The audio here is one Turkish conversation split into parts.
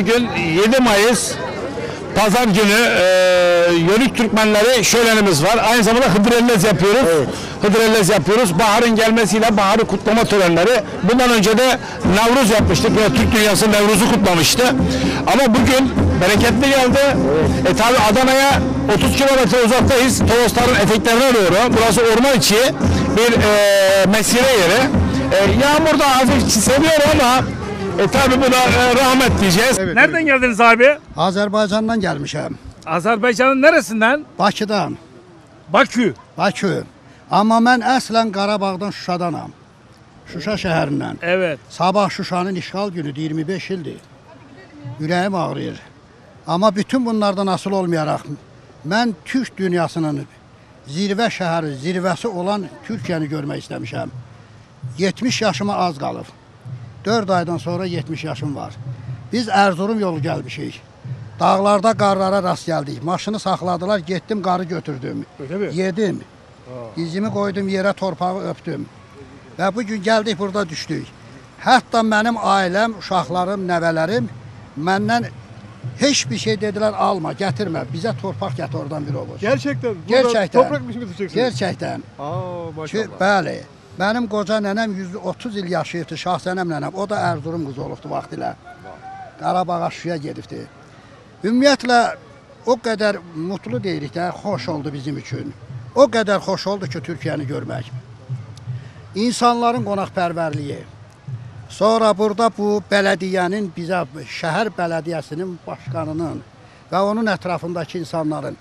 Bugün 7 Mayıs Pazar günü Yörük Türkmenleri şölenimiz var. Aynı zamanda Hıdrellez yapıyoruz. Evet. Hıdrellez yapıyoruz. Baharın gelmesiyle baharı kutlama törenleri. Bundan önce de Nevruz yapmıştık. Yani Türk dünyası Nevruz'u kutlamıştı. Ama bugün bereketli geldi. Evet. Tabi Adana'ya 30 kilometre uzaktayız. Torosların eteklerine doğru. Burası orman içi bir mesire yeri. Yağmur da hafif seviyor ama tabi buna rahmet diyeceğiz. Evet, Nereden geldiniz abi? Azerbaycan'dan gelmişim. Azerbaycan'ın neresinden? Bakıdan. Bakü. Bakü. Amma mən əslən Qarabağdan Şuşadanam. Şuşa şəhərindən. Evet. Sabah Şuşanın işğal günüdür, 25 ildir. Ürəyim ağrıyır. Amma bütün bunlardan asıl olmayaraq, mən Türk dünyasının zirvə şəhəri, zirvəsi olan Türkiyəni görmək istəmişəm. 70 yaşıma az qalıb. 4 aydan sonra 70 yaşım var. Biz Erzurum yolu gəlmişik. Dağlarda qarlara rast gəldik. Maşını saxladılar, getdim qarı götürdüm. Yedim. Dizimi qoydum yerə, torpağı öpdüm. Və bugün gəldik, burada düşdük. Hətta mənim ailəm, uşaqlarım, nəvələrim məndən heç bir şey dedilər, alma, gətirmə. Bizə torpaq gətir oradan bir olur. Gerçekten? Gerçekten. Toprak mı düşeceksiniz? Gerçəkdən. Maşallah. Bəli. Mənim qoca nənəm 130 il yaşayırdı, Şahsənəm nənəm. O da Erzurum qızı olubdu vaxtilə. Qarabağa, Şuşaya gedibdi. Ümumiyyətlə, o qədər mutlu deyirik də, xoş oldu bizim üçün. O qədər xoş oldu ki, Türkiyəni görmək. İnsanların qonaqpərvərliyi. Sonra burada bu bələdiyyənin, bizə şəhər bələdiyyəsinin başqanının və onun ətrafındakı insanların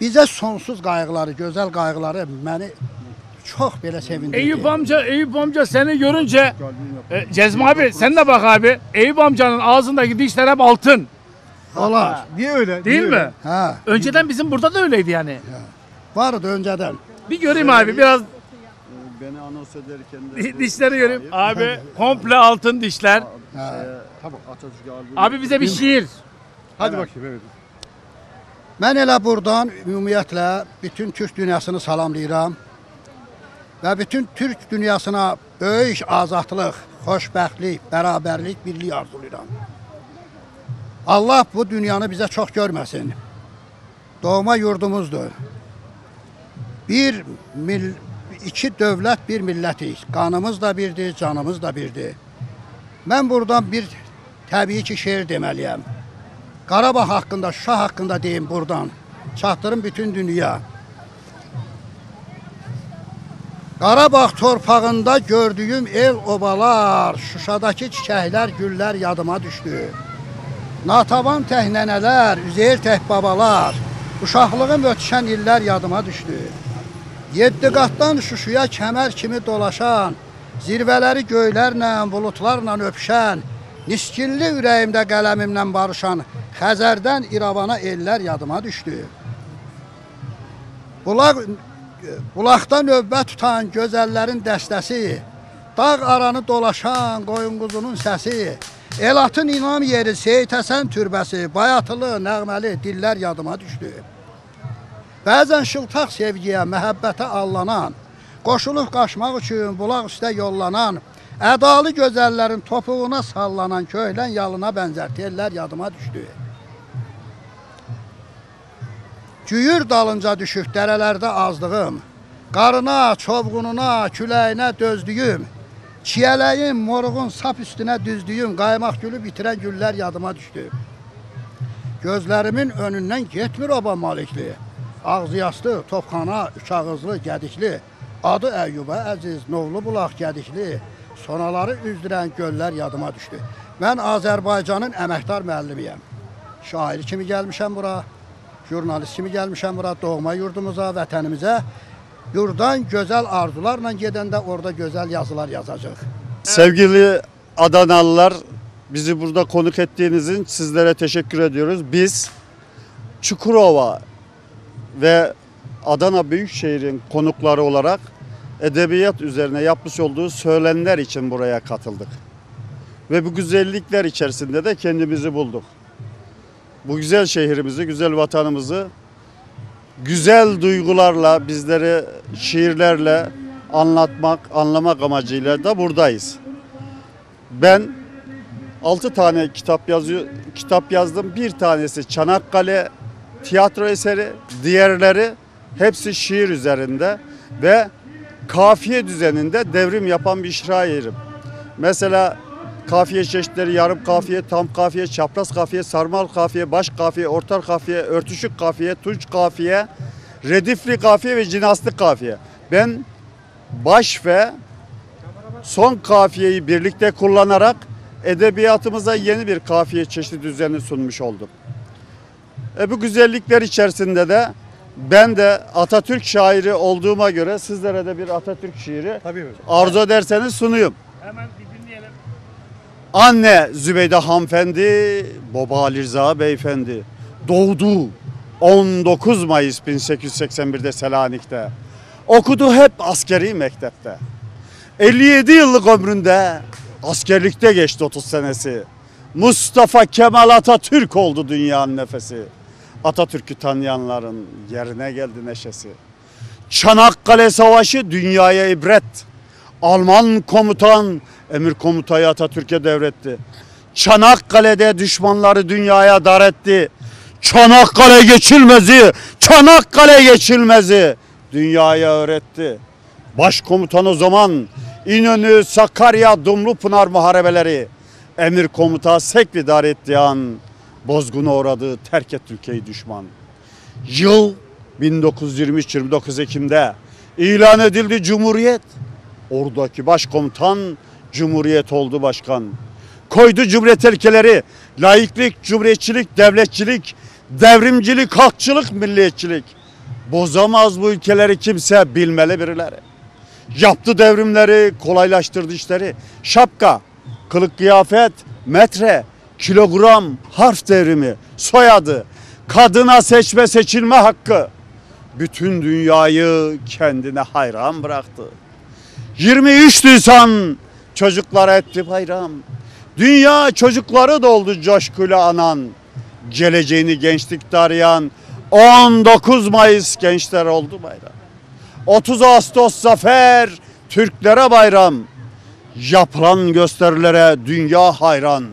bizə sonsuz qayğıları, gözəl qayğıları məni çok belə sevindirdi. Eyüp amca seni görünce Cezmi abi sen de bak abi. Eyüp amcanın ağzındaki dişler hep altın. Olar. Niye öyle? Değil mi? Ha. Önceden bizim burada da öyleydi yani. Vardı önceden. Bir göreyim abi biraz Beni anons ederken de dişleri göreyim. Abi komple altın dişler. Tamam. Atatürk albümü. Abi bize bir şiir. Hadi bakayım, evet. Mən elə buradan ümumiyyətlə bütün Türk dünyasını salamlayıram. Və bütün Türk dünyasına böyük azadlıq, xoşbəxtlik, bərabərlik, birlik arzulayıram. Allah bu dünyanı bizə çox görməsin. Doğma yurdumuzdur. İki dövlət, bir millətik. Qanımız da birdir, canımız da birdir. Mən buradan bir təbii ki şeir deməliyəm. Qarabağ haqqında, Şuşa haqqında deyim buradan. Çatdırım bütün dünya. Qarabağ torpağında gördüyüm el obalar, Şuşadakı çiçəklər, güllər yadıma düşdü. Natavan təhnənələr, üzeyir tək babalar, uşaqlığım ötüşən illər yadıma düşdü. 7 qatdan Şuşuya kəmər kimi dolaşan, zirvələri göylərlə, bulutlarla öpüşən, niskinli ürəyimdə qələmimlə barışan, Xəzərdən İrəvana ellər yadıma düşdü. Bulaqda növbə tutan gözəllərin dəstəsi, dağ aranı dolaşan qoyun quzunun səsi, Elatın inam yeri, Seyid Həsən türbəsi, bayatılı, nəğməli dillər yadıma düşdü. Bəzən şıltaq sevgiyə, məhəbbətə allanan, qoşulub qaçmaq üçün bulaq üstə yollanan, ədalı gözəllərin topuğuna sallanan köhlən yalına bənzər tellər yadıma düşdü. Güyür dalınca düşüb dərələrdə azdığım, qarına, çovğununa, küləyinə dözdüyüm, çiyələyin, moruğun sap üstünə düzdüyüm, qaymaq gülü bitirən güllər yadıma düşdü. Gözlərimin önündən getmir oba malikli, ağzı yastı, topxana, üç ağızlı, gədikli, adı Əyyubə Əziz, Novlu bulaq gədikli, sonaları üzdirən göllər yadıma düşdü. Mən Azərbaycanın əməkdar müəllimiyəm. Şair kimi gəlmişəm bura, jurnalist kimi gəlmişəm bura, doğma yurdumuza, vətənimizə. Yurdan gözəl arzularla gedəndə orada gözəl yazılar yazacaq. Sevgili Adanalılar, bizi burada konuk ettiğiniz için sizlere teşekkür ediyoruz. Biz Çukurova ve Adana Büyükşehir'in konukları olarak edebiyat üzerine yapmış olduğu söylenler için buraya katıldık. Ve bu güzellikler içerisinde de kendimizi bulduk. Bu güzel şehrimizi, güzel vatanımızı güzel duygularla, bizleri şiirlerle anlatmak, anlamak amacıyla da buradayız. Ben 6 tane kitap yazdım. Bir tanesi Çanakkale tiyatro eseri, diğerleri hepsi şiir üzerinde ve kafiye düzeninde devrim yapan bir şairim. Mesela kafiye çeşitleri yarım kafiye, tam kafiye, çapraz kafiye, sarmal kafiye, baş kafiye, orta kafiye, örtüşük kafiye, tunç kafiye, redifli kafiye ve cinaslı kafiye. Ben baş ve son kafiyeyi birlikte kullanarak edebiyatımıza yeni bir kafiye çeşidi düzeni sunmuş oldum. Bu güzellikler içerisinde de ben de Atatürk şairi olduğuma göre sizlere de bir Atatürk şiiri arzu ederseniz sunuyum. Hemen bir dinleyelim. Anne Zübeyde hanımefendi, baba Ali Rıza beyefendi doğdu 19 Mayıs 1881'de Selanik'te. Okudu hep askeri mektepte. 57 yıllık ömründe askerlikte geçti 30 senesi. Mustafa Kemal Atatürk oldu dünyanın nefesi. Atatürk'ü tanıyanların yerine geldi neşesi. Çanakkale Savaşı dünyaya ibret. Alman komutan emir komutayı Atatürk'e devretti. Çanakkale'de düşmanları dünyaya dar etti. Çanakkale geçilmezi, Çanakkale geçilmezi dünyaya öğretti. Başkomutan o zaman İnönü, Sakarya, Dumlupınar muharebeleri. Emir komuta sekvidar ettiği an bozguna uğradı, terk etti ülkeyi düşman. Yıl 1923 29 Ekim'de ilan edildi Cumhuriyet. Oradaki başkomutan Cumhuriyet oldu başkan. Koydu Cumhuriyet ilkeleri, laiklik, cumhuriyetçilik, devletçilik, devrimcilik, halkçılık, milliyetçilik. Bozamaz bu ülkeleri kimse, bilmeli birileri. Yaptı devrimleri, kolaylaştırdı işleri. Şapka, kılık kıyafet, metre, kilogram, harf devrimi, soyadı, kadına seçme seçilme hakkı. Bütün dünyayı kendine hayran bıraktı. 23 Nisan çocuklara etti bayram. Dünya çocukları doldu coşkuyla anan. Geleceğini gençlikte arayan 19 Mayıs gençler oldu bayram. 30 Ağustos zafer, Türklere bayram. Yapılan gösterilere dünya hayran.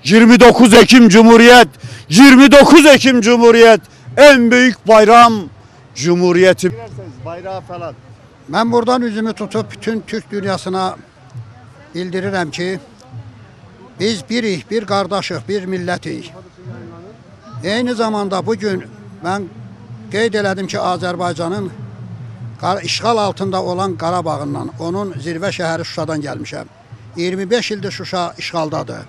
29 Ekim Cumhuriyet, 29 Ekim Cumhuriyet en büyük bayram. Cumhuriyeti bayrağı falan. Ben buradan üzümü tutup bütün Türk dünyasına bildirirəm ki, biz birik, bir qardaşıq, bir millətik. Eyni zamanda bugün mən qeyd elədim ki, Azərbaycanın işğal altında olan Qarabağından, onun zirvə şəhəri Şuşadan gəlmişəm. 25 ildir Şuşa işğaldadır.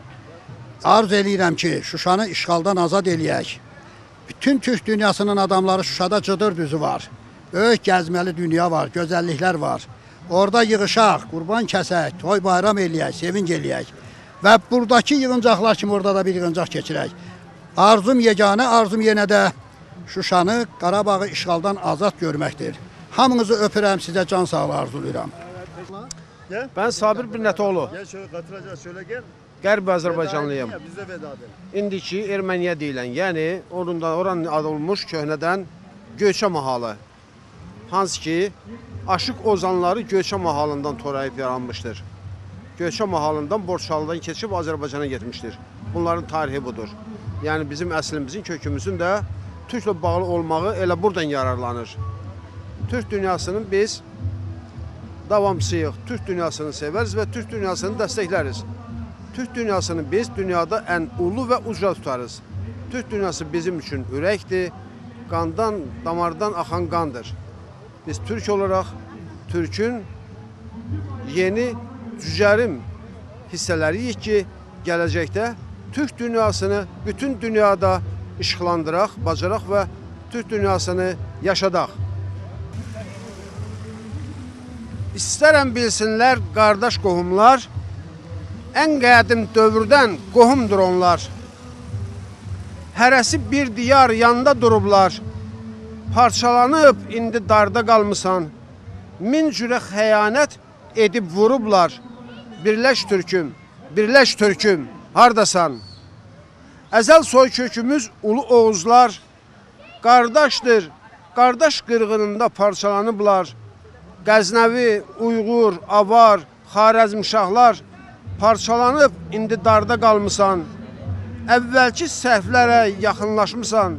Arz eləyirəm ki, Şuşanı işğaldan azad eləyək. Bütün Türk dünyasının adamları Şuşada cıdır düzü var. Böyük gəzməli dünya var, gözəlliklər var. Orada yığışaq, qurban kəsək, toy bayram eləyək, sevinc eləyək. Və buradakı yığıncaqlar kimi orada da bir yığıncaq keçirək. Arzum yeganə, arzum yenə də Şuşanı, Qarabağı işğaldan azad görməkdir. Hamınızı öpürəm, sizə can sağlığı arzulayıram. Ben Sabir Binnətoğlu, Gel şöyle katılacağız, şöyle gel. Qərb Azərbaycanlıyım. Bize veda edelim. İndiki Erməniyə deyilən, yəni oranın adı olmuş köhnədən Göyçə mahalı. Hansı ki, Aşıq Ozanları Göyçə mahalından torayıb yaranmışdır. Göyçə mahalından Borçalıdan keçib Azərbaycana getmişdir. Bunların tarihi budur. Yəni bizim əslimizin, kökümüzün də Türklə bağlı olmağı elə buradan yararlanır. Türk dünyasının biz davamçıyıq. Türk dünyasını severiz və Türk dünyasını dəstəkləriz. Türk dünyasını biz dünyada ən ulu və uca tutarız. Türk dünyası bizim üçün ürəkdir, qandan, damardan axan qandır. Biz Türk olaraq Türkün yeni cücərim hissələriyik ki, gələcəkdə Türk dünyasını bütün dünyada işıqlandıraq, bacaraq və Türk dünyasını yaşadaq. İstərəm bilsinlər qardaş qohumlar, ən qədim dövrdən qohumdur onlar. Hərəsi bir diyar yanda durublar, parçalanıb indi darda qalmısan, min cürə xəyanət edib vurublar. Birləş Türküm, birləş Türküm, hardasan? Əzəl soy kökümüz ulu Oğuzlar, qardaşdır, qardaş qırğınında parçalanıblar. Qəznəvi, Uyğur, Avar, Xarəzmşahlar Parçalanıb indi darda qalmısan. Əvvəlki səhvlərə yaxınlaşmısan.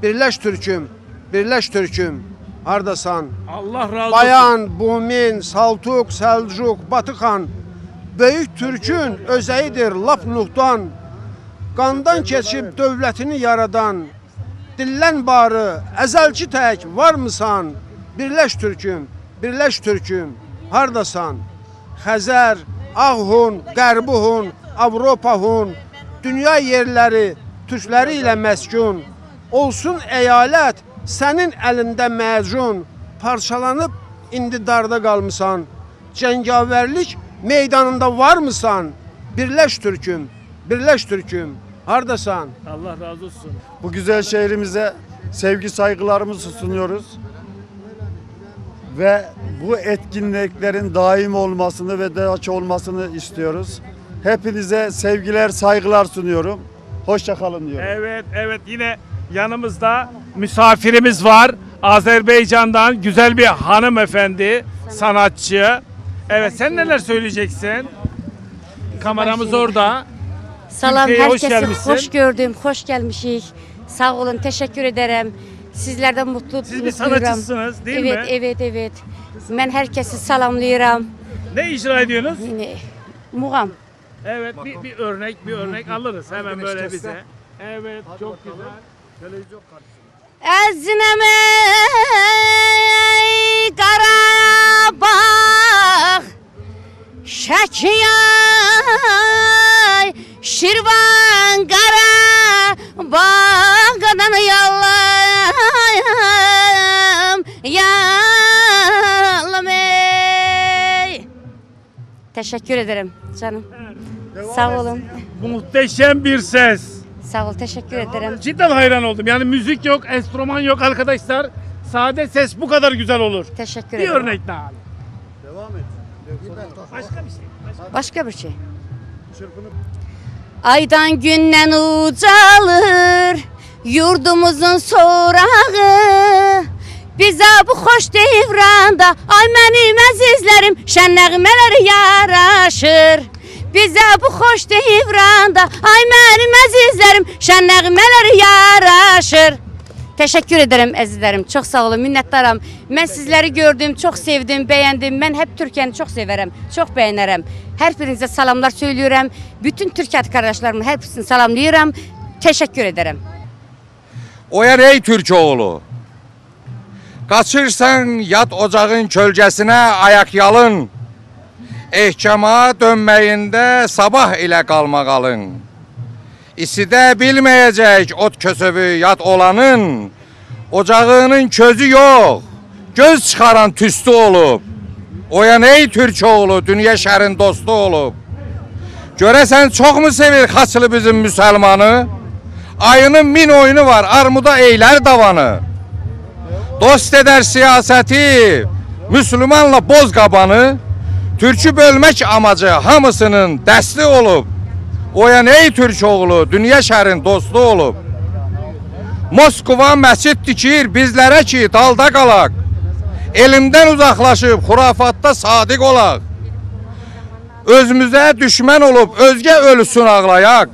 Birləş türküm, birləş türküm. Hardasan? Allah razı olsun. Bayan, Bumin, Saltuq, Səlcuq, Batıxan. Böyük türkün özəyidir lap Nuhdan. Qandan keçib dövlətini yaradan. Dillən barı, əzəlki tək varmısan? Birləş türküm, birləş türküm. Hardasan? Xəzər, Ağhun, Qərbihun, Avropahun. Dünya yerləri türkləri ilə məskun. Olsun əyalət sənin əlində məcun. Parçalanıb indi darda qalmısan. Cəngavərlik meydanında varmısan? Birləş türküm, birləş türküm. Hardasan? Allah razı olsun. Bu güzel şehrimize sevgi saygılarımızı sunuyoruz. Ve bu etkinliklerin daim olmasını ve devam olmasını istiyoruz. Hepinize sevgiler, saygılar sunuyorum. Hoşça kalın diyorum. Evet, evet, yine yanımızda misafirimiz var. Azerbaycan'dan güzel bir hanımefendi, sanatçı. Evet, sen neler söyleyeceksin? Kameramız orada. Salam Türkiye'ye hoş herkese, gelmişsin. hoş gördüm, hoş gelmişik. Sağ olun, teşekkür ederim. Sizlerden mutlu Siz bir mutluyum. sanatçısınız değil evet, mi? Evet, evet. Ben herkesi salamlıyorum. Ne icra ediyorsunuz? Yine, Muğam. Evet, bir örnek alırız hemen böyle bize. Evet, çok güzel. Televizyon karşısında. Əzzinəməy Qarabağ, Şəkiyay, Şirvan Qarabağdan yallayım, yalım ey. Teşekkür ederim canım. Sağ olun. Muhteşem bir ses. Sağ ol, teşekkür ederim. Cidden hayran oldum. Yani müzik yok, enstrüman yok arkadaşlar. Sade ses bu kadar güzel olur. Teşekkür Bir ederim. örnek daha alayım. Başka bir şey. Başka bir şey. Aydan gündən ucalır yurdumuzun sorağı. Bizə bu xoş devranda ay mənim əzizlərim şən nəğmələr yaraşır. Bizə bu xoş devranda ay mənim əzizlərim şən nəğmələr yaraşır. Teşekkür ederim əzizlərim. Çok sağ olun, minnətdaram. Ben sizleri gördüm, çok sevdim, beğendim. Ben hep Türkiye'ni çok severim, çok beğenirim. Her birinize salamlar söylüyorum. Bütün Türkiye kardeşlerime hepsini salamlıyorum. Teşekkür ederim. Oyan ey Türkoğlu, qaçırsan yad ocağın kölgəsinə ayak yalın, ehkama dönməyində sabah ilə qalmaqalın. İsidə bilməyəcək ot kösövü yad olanın, ocağının közü yox, göz çıxaran tüstü olub. Oyan ey Türkoğlu, dünya şərin dostu olub. Görəsən çox mu sevir xaçlı bizim müsəlmanı? Ayının min oyunu var, armuda eylər davanı. Dost edər siyasəti, Müslümanla boz qabanı. Türkü bölmək amacı hamısının dəsti olub. Oyan ey Türkoğlu, dünya şərin dostu olub. Moskva məscid tikir bizlərə ki dalda qalaq. Elimdən uzaqlaşıb xurafatda sadiq olaq. Özümüzə düşmən olub özgə ölüsün ağlayaq.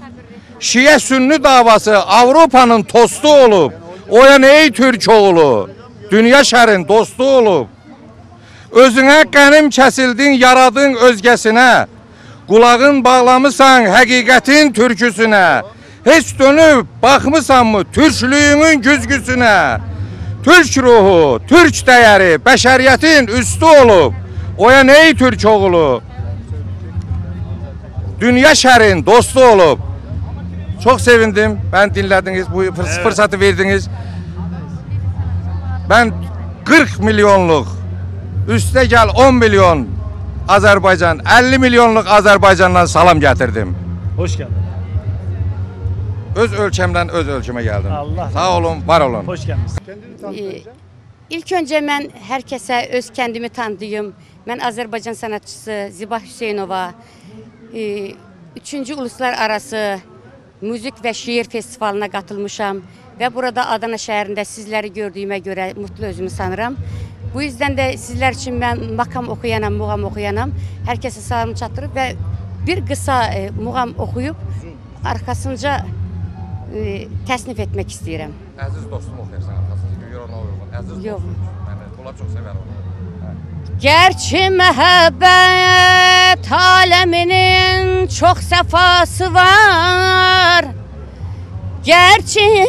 Şiə sünni davası Avropanın tostu olub. Oyan ey Türkoğlu, dünya şərin dostu olub. Özünə qənim kəsildin, yaradın özgəsinə. Qulağın bağlamısan həqiqətin türküsünə. Heç dönüb baxmısanmı türklüyünün güzgüsünə. Türk ruhu, türk dəyəri bəşəriyyətin üstü olub. Oyan ey Türkoğlu, dünya şərin dostu olub. Çok sevindim. Ben dinlediniz, bu fırsatı verdiniz. Ben 40 milyonluk, üste gel 10 milyon Azerbaycan, 50 milyonluk Azerbaycan'dan salam getirdim. Hoş geldin. Öz ölçemden öz ölçüme geldim. Allah Sağ olun, var olun. Hoş geldiniz. İlk önce ben herkese öz kendimi tanıdığım, ben Azerbaycan sanatçısı Ziba Hüseynova, 3. Uluslararası Müzik ve Şiir Festivalı'na katılmışam ve burada Adana şehrinde sizleri gördüğüme göre mutlu özümü sanırım. Bu yüzden de sizler için ben makam okuyanam, muğam okuyanam. Herkese salamı çatdırıb ve bir kısa muğam okuyup arkasınca təsnif etmek istedim. Əziz dostum oxuyarsan arxasınca görə ona uyğun. Əziz Yox. dostum. Mən bunlar çox sevərəm onu. Gerçi mehabbet aleminin çok sefası var. Gerçi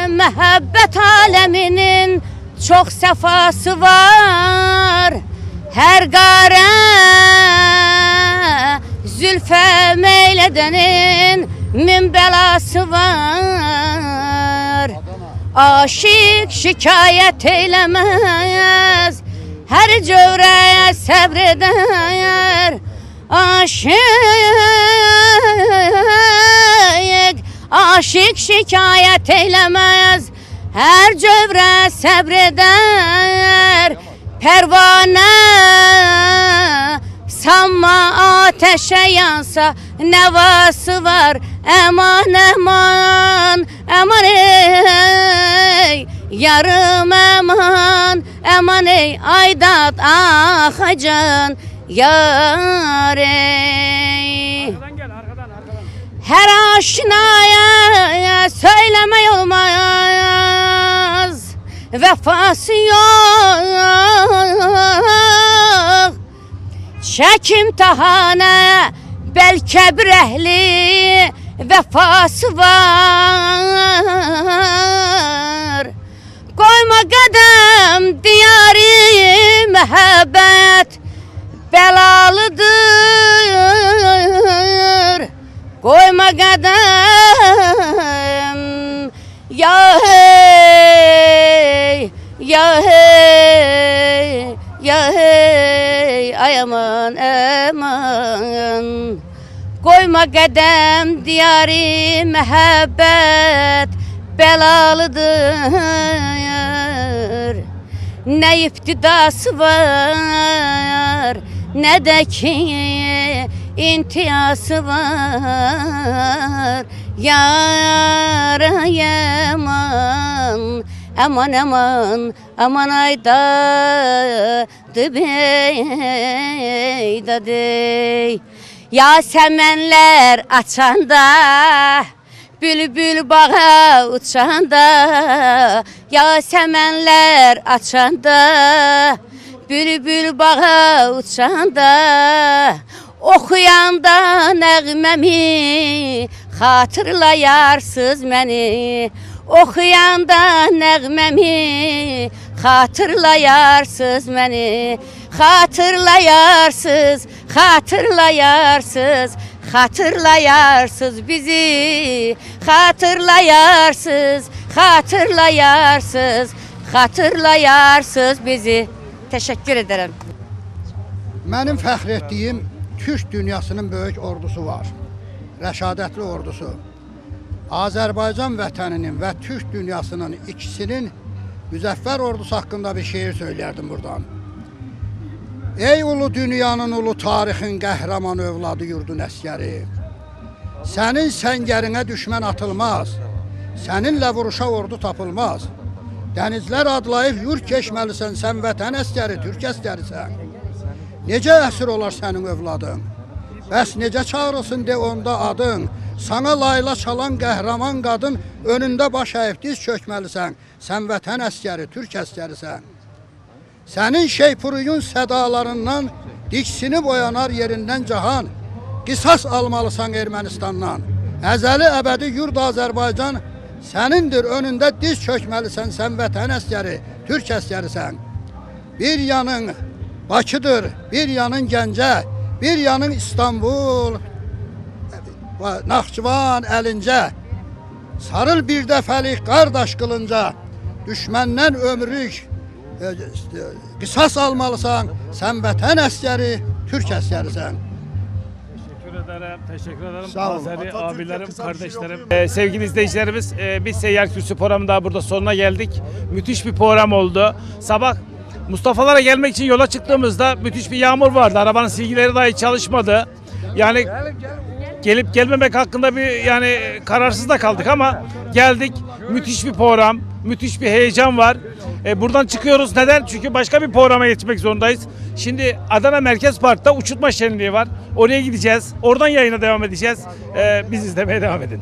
mehabbet aleminin çok sefası var. Her gare zülfe meyledenin min belası var. Aşık şikayet eylemez, her cövreye sabreder. Aşık şikayet eylemez, her cövre sabreder. Pervane sanma ateşe yansa nevası var. Eman eman eman ey yarım eman eman ey Aydat Akacan yar ey. Her aşinaya söyleme olmaz, vefası yok. Çekim tahane belki bir ehli vefası var. Koyma kadem diyarı mehabbet belalıdır. Koyma kadem ya hey ya hey ya hey ay aman aman. Koyma kadem diyarı mehabbet belalıdır. Ne iftidası var ne de ki intihası var. Yara yaman aman aman aman ayda bey da dey. Yasemenler açanda, bülbül bağa uçanda. Yasemenler açanda, bülbül bağa uçanda. Okuyanda nəğməmi, xatırlayarsız məni. Okuyanda nəğməmi, xatırlayarsız məni. Xatırlayarsız, xatırlayarsız, xatırlayarsız bizi. Xatırlayarsız, xatırlayarsız, xatırlayarsız bizi. Teşekkür ederim. Mənim fəxr etdiyim Türk dünyasının böyük ordusu var. Rəşadətli ordusu. Azərbaycan vətəninin və Türk dünyasının ikisinin müzəffər ordusu haqqında bir şeir söyləyərdim buradan. Ey ulu dünyanın, ulu tarixin qəhrəman övladı yurdun əskəri. Sənin səngərinə düşmən atılmaz. Səninlə vuruşa ordu tapılmaz. Dənizlər adlayıb yurt keçməlisən, sən vətən əskəri, Türk əskərisən. Necə əsir olar sənin övladın? Bəs necə çağırılsın de onda adın? Sana layla çalan qəhrəman qadın, önündə baş əyib diz çökməlisən. Sən vətən əskəri, Türk əskərisən. Sənin şeypuruyun sədalarından diksinib oyanar yerindən cahan. Qisas almalısan Ermənistandan. Əzəli əbədi yurd Azərbaycan sənindir, önündə diz çökməlisən. Sən vətən əskəri, Türk əskərisən. Bir yanın Bakıdır, bir yanın Gəncə, bir yanın İstanbul, Naxçıvan, Əlincə. Sarıl bir dəfəlik qardaş qılınca, düşməndən ömrük qisas almalısan. Sən vətən əskəri, Türk əskərisən. Teşekkür ederim. Sağ olun. Azeri abilerim, kardeşlerim. Sevgili izleyicilerimiz, biz Seyyar Kürsü programında burada sonuna geldik. Müthiş bir program oldu. Sabah Mustafa'lara gelmek için yola çıktığımızda müthiş bir yağmur vardı. Arabanın silgileri dahi çalışmadı. Yani gelip gelmemek hakkında bir kararsız da kaldık ama geldik. Müthiş bir program. Müthiş bir heyecan var. Buradan çıkıyoruz. Neden? Çünkü başka bir programa geçmek zorundayız. Şimdi Adana Merkez Park'ta uçurtma şenliği var. Oraya gideceğiz. Oradan yayına devam edeceğiz. Biz izlemeye devam edin.